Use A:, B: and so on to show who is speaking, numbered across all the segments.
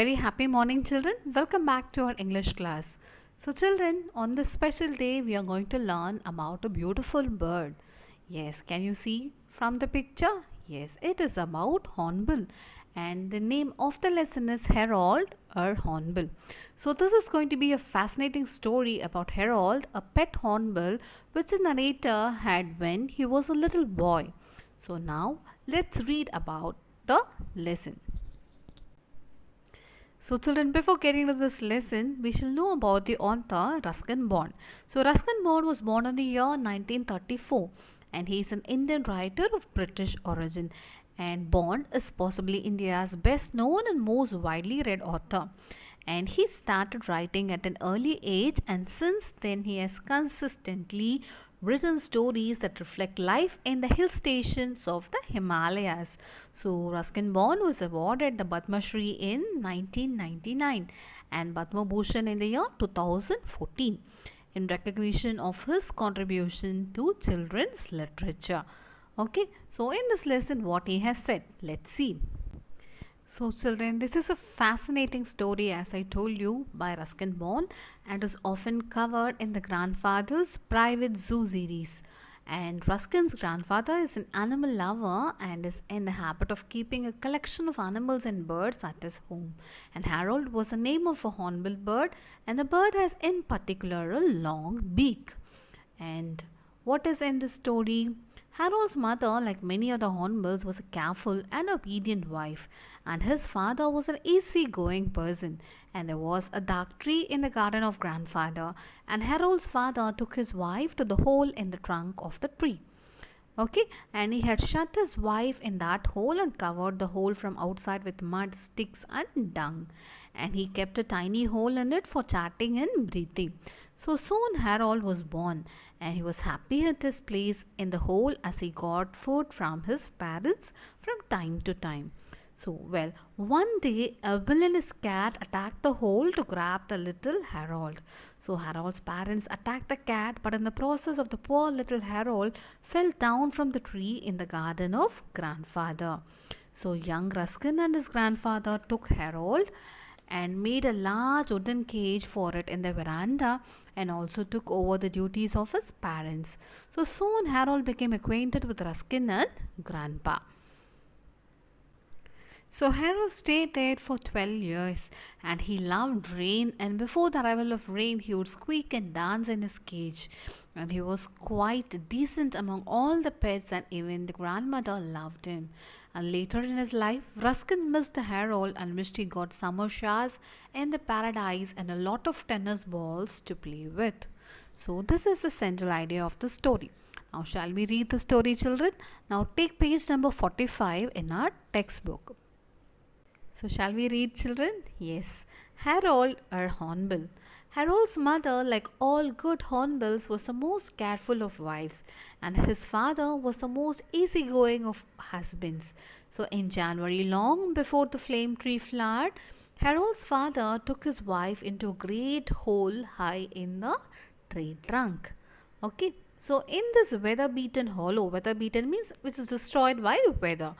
A: very happy morning, children. Welcome back to our English class. So, children, on this special day, we are going to learn about a beautiful bird. Yes, can you see from the picture? Yes, it is about hornbill, and the name of the lesson is Harold or Hornbill. So, this is going to be a fascinating story about Harold, a pet hornbill, which the narrator had when he was a little boy. So, now let's read about the lesson. So children, before getting to this lesson, we shall know about the author Ruskin Bond. So Ruskin Bond was born in the year 1934 and he is an Indian writer of British origin, and Bond is possibly India's best known and most widely read author. And he started writing at an early age, and since then he has consistently written stories that reflect life in the hill stations of the Himalayas. So Ruskin Bond was awarded the Padma Shri in 1999 and Padma Bhushan in the year 2014 in recognition of his contribution to children's literature. Okay, so in this lesson what he has said, let's see. So children, this is a fascinating story, as I told you, by Ruskin Bond, and is often covered in the grandfather's private zoo series. And Ruskin's grandfather is an animal lover and is in the habit of keeping a collection of animals and birds at his home. And Harold was the name of a hornbill bird, and the bird has in particular a long beak. And what is in this story? Harold's mother, like many other hornbills, was a careful and obedient wife, and his father was an easy-going person. And there was a dark tree in the garden of grandfather, and Harold's father took his wife to the hole in the trunk of the tree. Okay, and he had shut his wife in that hole and covered the hole from outside with mud, sticks and dung, and he kept a tiny hole in it for chatting and breathing. So soon Harold was born, and he was happy at his place in the hole as he got food from his parents from time to time. So, well, one day a villainous cat attacked the hole to grab the little Harold. So, Harold's parents attacked the cat, but in the process of the poor little Harold fell down from the tree in the garden of grandfather. So, young Ruskin and his grandfather took Harold and made a large wooden cage for it in the veranda, and also took over the duties of his parents. So, soon Harold became acquainted with Ruskin and Grandpa. So Harold stayed there for 12 years, and he loved rain, and before the arrival of rain he would squeak and dance in his cage, and he was quite decent among all the pets, and even the grandmother loved him. And later in his life, Ruskin missed Harold and wished he got summer showers in the paradise and a lot of tennis balls to play with. So this is the central idea of the story. Now shall we read the story, children? Now take page number 45 in our textbook. So shall we read, children? Yes. Harold or Hornbill. Harold's mother, like all good hornbills, was the most careful of wives, and his father was the most easygoing of husbands. So in January, long before the flame tree flowered, Harold's father took his wife into a great hole high in the tree trunk. Okay. So in this weather-beaten hollow, weather-beaten means which is destroyed by weather,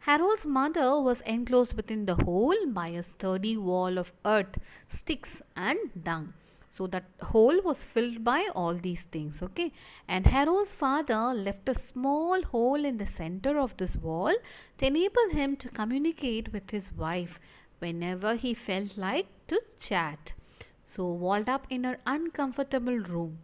A: Harold's mother was enclosed within the hole by a sturdy wall of earth, sticks and dung. So that hole was filled by all these things, okay? And Harold's father left a small hole in the center of this wall to enable him to communicate with his wife whenever he felt like to chat. So walled up in her uncomfortable room,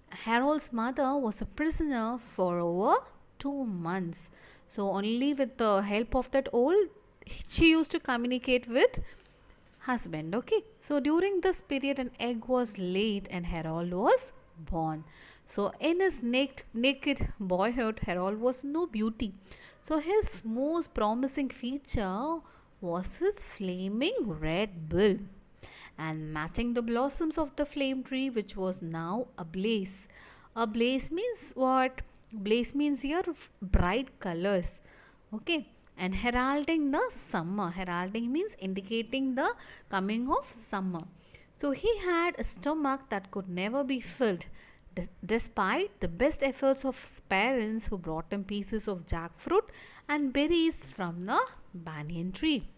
A: Harold's mother was a prisoner for over 2 months. So only with the help of that hole she used to communicate with husband. Okay. So during this period an egg was laid and Harold was born. So in his naked boyhood, Harold was no beauty. So his most promising feature was his flaming red bill, and matching the blossoms of the flame tree, which was now ablaze. Ablaze means what? Blaze means here bright colors. Okay. And heralding the summer. Heralding means indicating the coming of summer. So he had a stomach that could never be filled, despite the best efforts of his parents, who brought him pieces of jackfruit and berries from the banyan tree.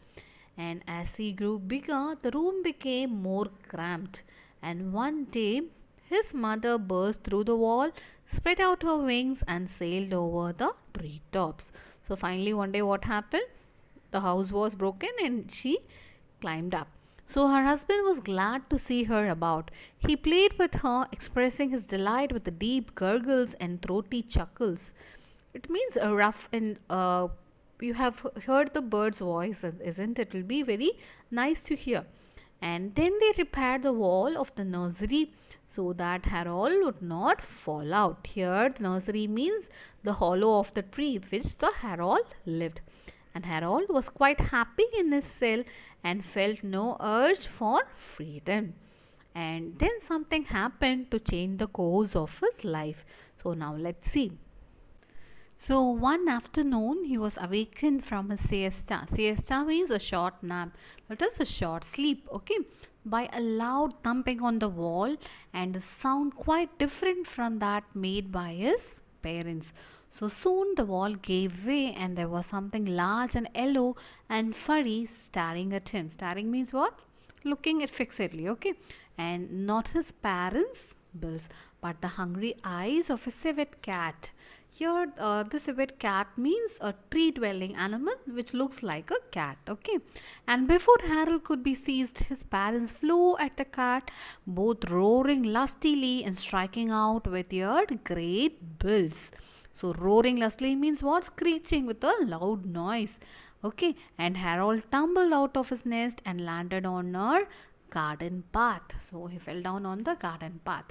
A: And as he grew bigger, the room became more cramped. And one day, his mother burst through the wall, spread out her wings, and sailed over the treetops. So, finally, one day, what happened? The house was broken and she climbed up. So, her husband was glad to see her about. He played with her, expressing his delight with the deep gurgles and throaty chuckles. It means a rough and you have heard the bird's voice, isn't it? It will be very nice to hear. And then they repaired the wall of the nursery so that Harold would not fall out. Here, the nursery means the hollow of the tree which the Harold lived. And Harold was quite happy in his cell and felt no urge for freedom. And then something happened to change the course of his life. So now let's see. So one afternoon he was awakened from his siesta. Siesta means a short nap. That is a short sleep, okay? By a loud thumping on the wall and a sound quite different from that made by his parents. So soon the wall gave way and there was something large and yellow and furry staring at him. Staring means what? Looking at fixedly, okay? And not his parents' bills, but the hungry eyes of a civet cat. Here, the civet cat means a tree-dwelling animal which looks like a cat, okay? And before Harold could be seized, his parents flew at the cat, both roaring lustily and striking out with their great bills. So, roaring lustily means what? Screeching with a loud noise, okay? And Harold tumbled out of his nest and landed on a garden path. So, he fell down on the garden path.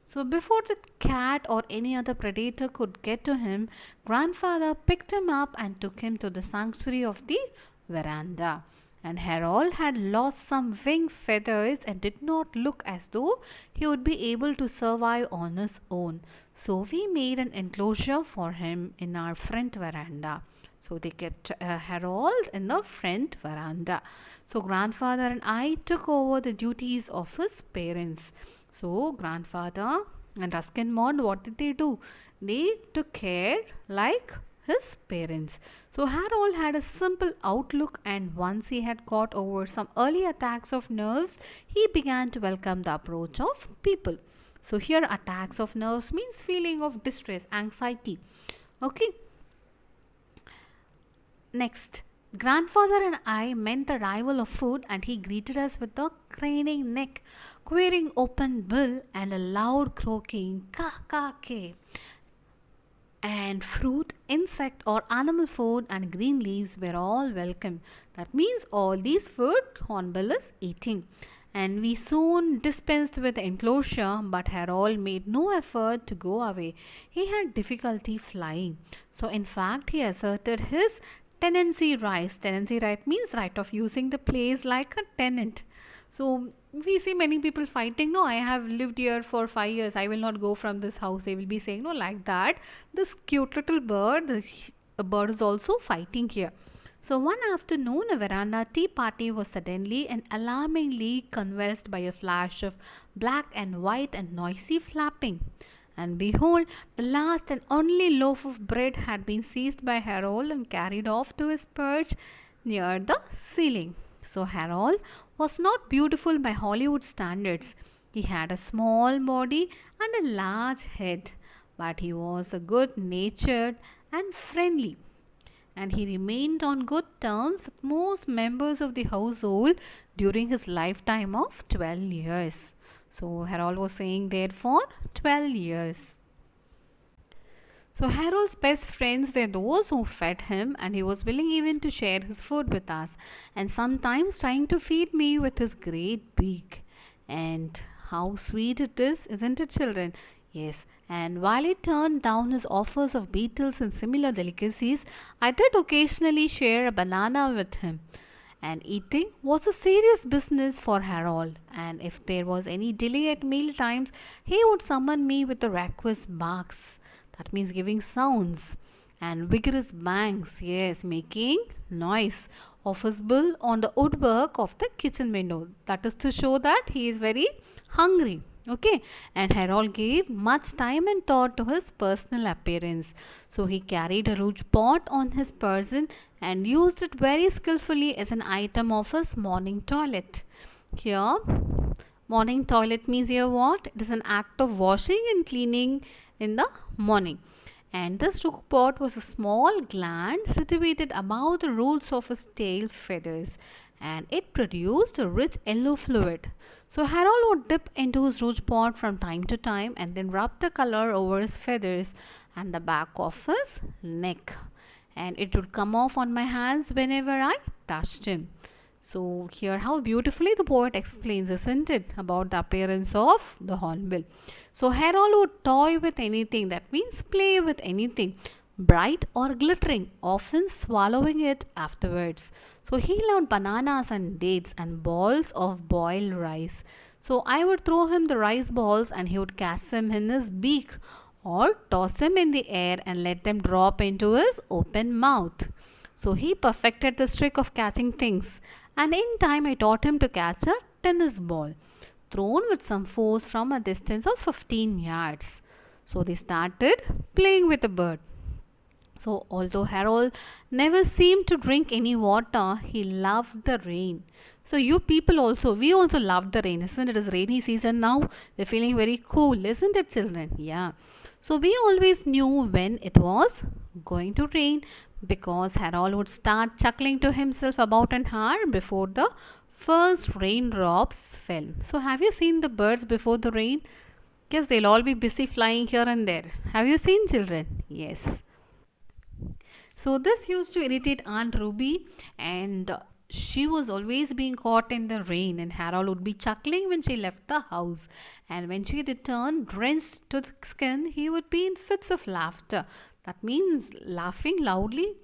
A: So before the cat or any other predator could get to him, grandfather picked him up and took him to the sanctuary of the veranda. And Harold had lost some wing feathers and did not look as though he would be able to survive on his own. So we made an enclosure for him in our front veranda. So they kept Harold in the front veranda. So grandfather and I took over the duties of his parents. So grandfather and Ruskin Maud, what did they do? They took care like his parents. So Harold had a simple outlook, and once he had got over some early attacks of nerves, he began to welcome the approach of people. So here attacks of nerves means feeling of distress, anxiety. Okay. Next, grandfather and I met the arrival of food, and he greeted us with a craning neck, queering open bill, and a loud croaking ka-ka-ke. And fruit, insect or animal food and green leaves were all welcome. That means all these food Hornbill is eating. And we soon dispensed with the enclosure, but Harold made no effort to go away. He had difficulty flying. So in fact, he asserted his tenancy rights. Tenancy right means right of using the place like a tenant. So we see many people fighting, no, I have lived here for 5 years, I will not go from this house. They will be saying, no, like that. This cute little bird, the bird is also fighting here. So one afternoon, a veranda tea party was suddenly and alarmingly convulsed by a flash of black and white and noisy flapping. And behold, the last and only loaf of bread had been seized by Harold and carried off to his perch near the ceiling. So Harold was not beautiful by Hollywood standards. He had a small body and a large head, but he was a good-natured and friendly. And he remained on good terms with most members of the household during his lifetime of 12 years. So Harold was saying there for 12 years. So Harold's best friends were those who fed him, and he was willing even to share his food with us, and sometimes trying to feed me with his great beak. And how sweet it is, isn't it, children? Yes, and while he turned down his offers of beetles and similar delicacies, I did occasionally share a banana with him. And eating was a serious business for Harold, and if there was any delay at meal times, he would summon me with the raucous barks. That means giving sounds, and vigorous bangs, yes, making noise of his bill on the woodwork of the kitchen window. That is to show that he is very hungry. Okay, and Harold gave much time and thought to his personal appearance. So he carried a rouge pot on his person and used it very skillfully as an item of his morning toilet. Here, morning toilet means here what? It is an act of washing and cleaning in the morning. And this rouge pot was a small gland situated above the roots of his tail feathers, and it produced a rich yellow fluid. So Harold would dip into his rouge pot from time to time and then rub the color over his feathers and the back of his neck. And it would come off on my hands whenever I touched him. So here how beautifully the poet explains, isn't it, about the appearance of the hornbill. So Harold would toy with anything, that means play with anything, bright or glittering, often swallowing it afterwards. So he loved bananas and dates and balls of boiled rice. So I would throw him the rice balls and he would catch them in his beak or toss them in the air and let them drop into his open mouth. So he perfected this trick of catching things, and in time I taught him to catch a tennis ball thrown with some force from a distance of 15 yards. So they started playing with the bird. So, although Harold never seemed to drink any water, he loved the rain. So, you people also, we also love the rain, isn't it? It's rainy season now. We're feeling very cool, isn't it, children? Yeah. So, we always knew when it was going to rain because Harold would start chuckling to himself about an hour before the first raindrops fell. So, have you seen the birds before the rain? Yes, they'll all be busy flying here and there. Have you seen children? Yes. So this used to irritate Aunt Ruby, and she was always being caught in the rain, and Harold would be chuckling when she left the house, and when she returned drenched to the skin, he would be in fits of laughter. That means laughing loudly,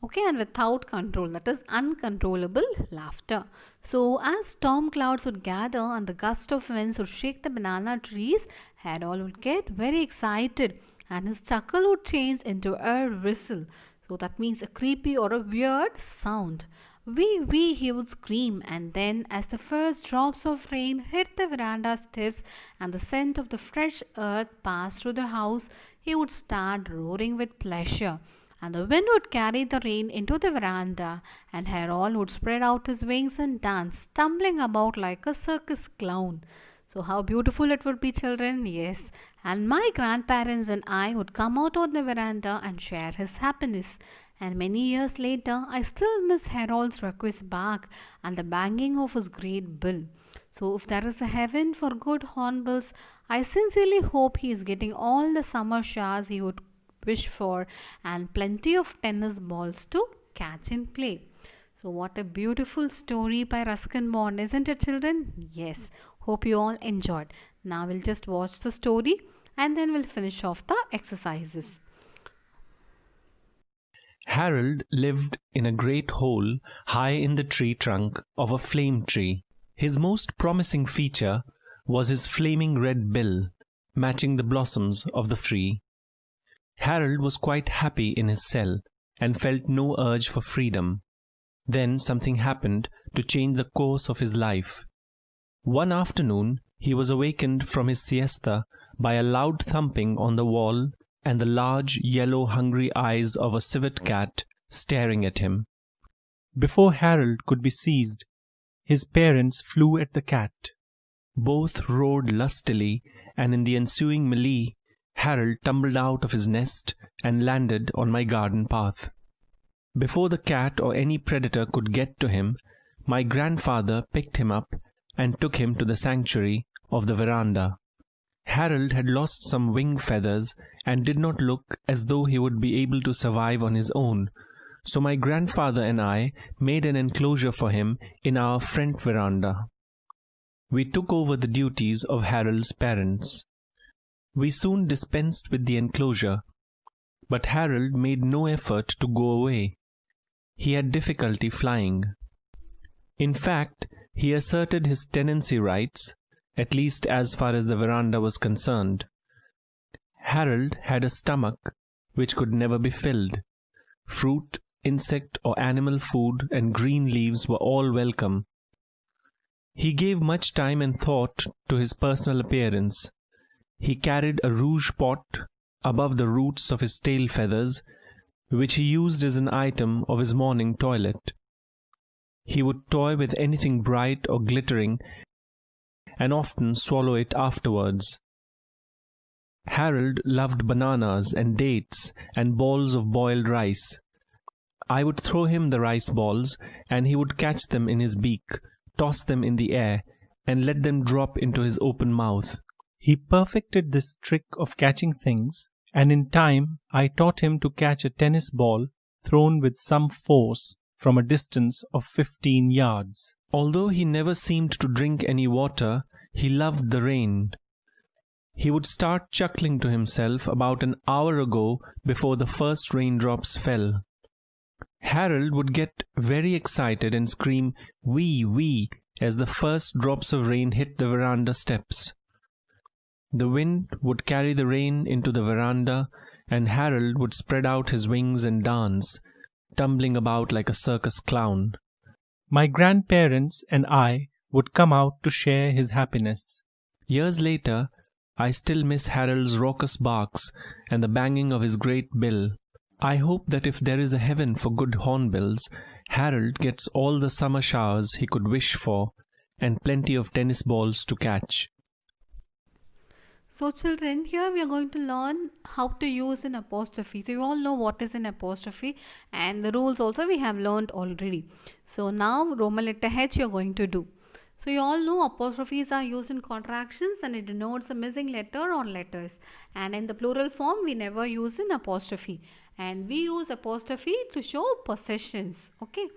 A: okay, and without control, that is uncontrollable laughter. So as storm clouds would gather and the gust of winds would shake the banana trees, Harold would get very excited and his chuckle would change into a whistle. So that means a creepy or a weird sound. Wee wee, he would scream, and then as the first drops of rain hit the veranda steps and the scent of the fresh earth passed through the house, he would start roaring with pleasure. And the wind would carry the rain into the veranda, and Harold would spread out his wings and dance, stumbling about like a circus clown. So, how beautiful it would be, children! Yes. And my grandparents and I would come out on the veranda and share his happiness. And many years later, I still miss Harold's request back and the banging of his great bill. So, if there is a heaven for good hornbills, I sincerely hope he is getting all the summer showers he would wish for and plenty of tennis balls to catch and play. So, what a beautiful story by Ruskin Bond, isn't it, children? Yes. Hope you all enjoyed. Now we'll just watch the story and then we'll finish off the exercises.
B: Harold lived in a great hole high in the tree trunk of a flame tree. His most promising feature was his flaming red bill, matching the blossoms of the tree. Harold was quite happy in his cell and felt no urge for freedom. Then something happened to change the course of his life. One afternoon, he was awakened from his siesta by a loud thumping on the wall and the large, yellow, hungry eyes of a civet cat staring at him. Before Harold could be seized, his parents flew at the cat. Both roared lustily, and in the ensuing melee, Harold tumbled out of his nest and landed on my garden path. Before the cat or any predator could get to him, my grandfather picked him up and took him to the sanctuary of the veranda. Harold had lost some wing feathers and did not look as though he would be able to survive on his own, so my grandfather and I made an enclosure for him in our front veranda. We took over the duties of Harold's parents. We soon dispensed with the enclosure, but Harold made no effort to go away. He had difficulty flying. In fact, he asserted his tenancy rights, at least as far as the veranda was concerned. Harold had a stomach which could never be filled. Fruit, insect or animal food and green leaves were all welcome. He gave much time and thought to his personal appearance. He carried a rouge pot above the roots of his tail feathers, which he used as an item of his morning toilet. He would toy with anything bright or glittering and often swallow it afterwards. Harold loved bananas and dates and balls of boiled rice. I would throw him the rice balls, and he would catch them in his beak, toss them in the air, and let them drop into his open mouth. He perfected this trick of catching things, and in time I taught him to catch a tennis ball thrown with some force from a distance of 15 yards. Although he never seemed to drink any water, he loved the rain. He would start chuckling to himself about an hour ago before the first raindrops fell. Harold would get very excited and scream, "Wee, wee," as the first drops of rain hit the veranda steps. The wind would carry the rain into the veranda, and Harold would spread out his wings and dance, tumbling about like a circus clown. My grandparents and I would come out to share his happiness. Years later, I still miss Harold's raucous barks and the banging of his great bill. I hope that if there is a heaven for good hornbills, Harold gets all the summer showers he could wish for and plenty of tennis balls to catch.
A: So children, here we are going to learn how to use an apostrophe. So you all know what is an apostrophe, and the rules also we have learned already. So now Roman letter H you are going to do. So you all know apostrophes are used in contractions and it denotes a missing letter or letters. And in the plural form we never use an apostrophe. And we use apostrophe to show possessions. Okay.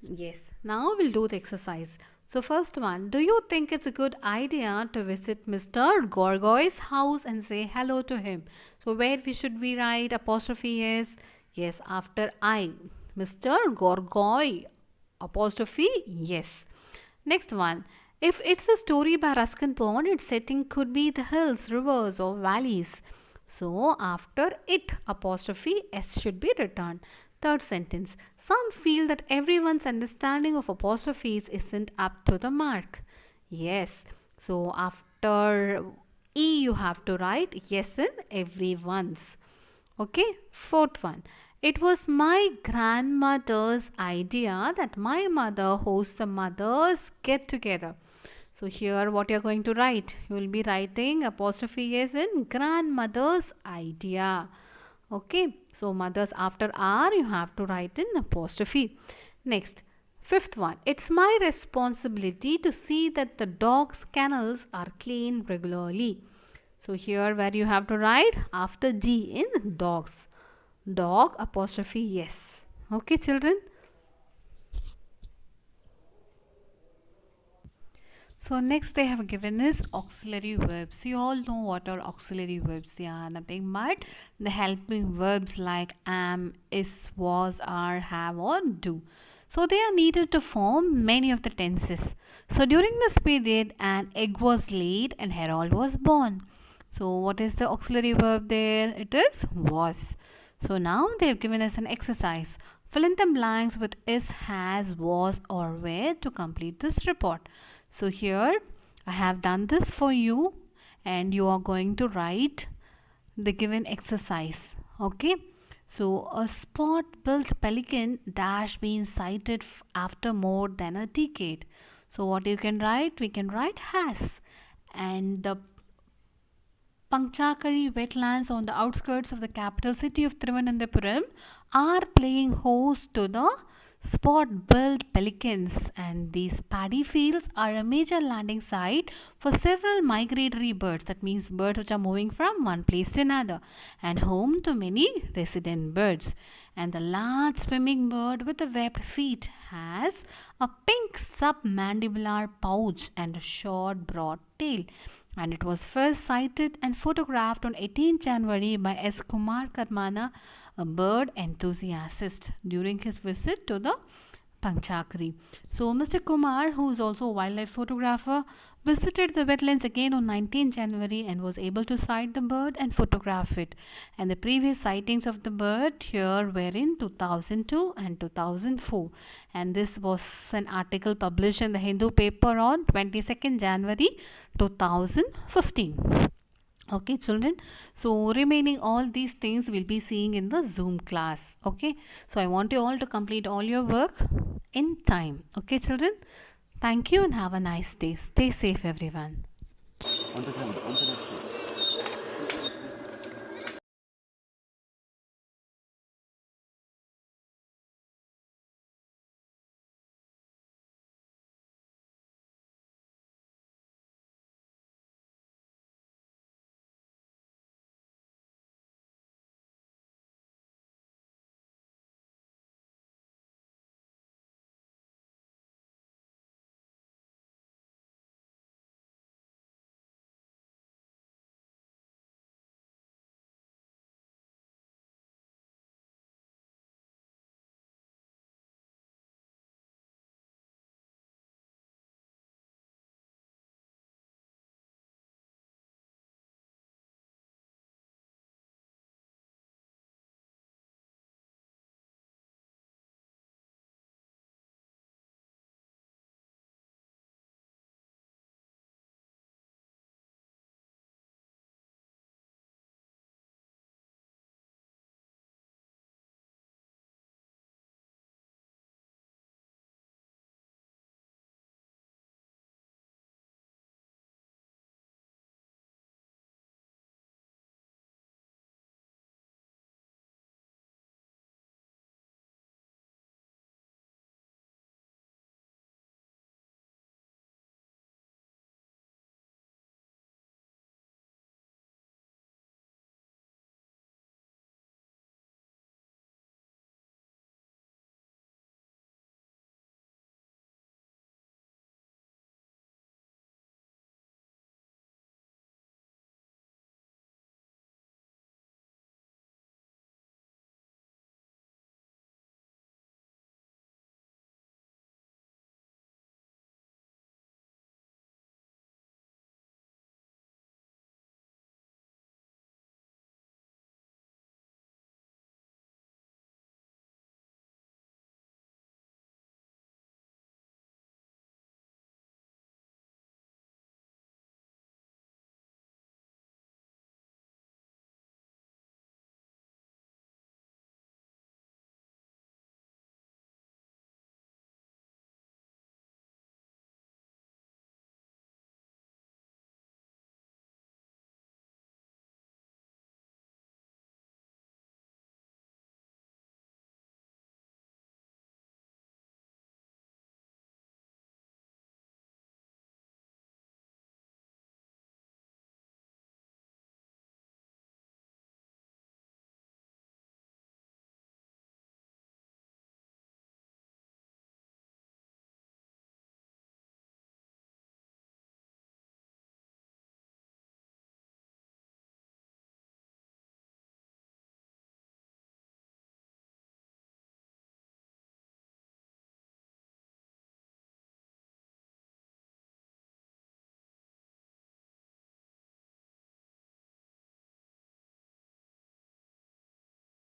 A: Yes. Now we'll do the exercise. So first one, do you think it's a good idea to visit Mr. Gorgoy's house and say hello to him? So where should we write apostrophe is? Yes, after I. Mr. Gorgoy. Apostrophe, yes. Next one, if it's a story by Ruskin Bond, its setting could be the hills, rivers or valleys. So after it, apostrophe S should be written. Third sentence, some feel that everyone's understanding of apostrophes isn't up to the mark. Yes, so after E you have to write yes in everyone's. Okay, fourth one. It was my grandmother's idea that my mother hosts the mothers get together. So here what you're going to write? You will be writing apostrophe S in grandmother's idea. Okay, so mothers after R you have to write in apostrophe. Next, fifth one. It's my responsibility to see that the dog's kennels are cleaned regularly. So here where you have to write after G in dogs. Dog apostrophe yes. Okay children. So next they have given is auxiliary verbs. You all know what are auxiliary verbs. They are nothing but the helping verbs like am, is, was, are, have or do. So they are needed to form many of the tenses. So during this period an egg was laid and Harold was born. So what is the auxiliary verb there? It is was. So now they have given us an exercise. Fill in the blanks with is, has, was or were to complete this report. So here I have done this for you and you are going to write the given exercise. Okay. So a spot-built pelican dash being sighted after more than a decade. So what you can write? We can write has. And the Panchakari wetlands on the outskirts of the capital city of Thiruvananthapuram are playing host to the spot-built pelicans, and these paddy fields are a major landing site for several migratory birds, that means birds which are moving from one place to another, and home to many resident birds. And the large swimming bird with the webbed feet has a pink submandibular pouch and a short broad tail, and it was first sighted and photographed on 18 January by S. Kumar Karmana, a bird enthusiast, during his visit to the Panchakari. So Mr. Kumar, who is also a wildlife photographer, visited the wetlands again on 19 January and was able to sight the bird and photograph it. And the previous sightings of the bird here were in 2002 and 2004. And this was an article published in the Hindu paper on 22nd January 2015. Okay children, so remaining all these things we'll be seeing in the Zoom class. Okay, so I want you all to complete all your work in time. Okay children, thank you and have a nice day. Stay safe everyone.
C: On the ground, on the left side.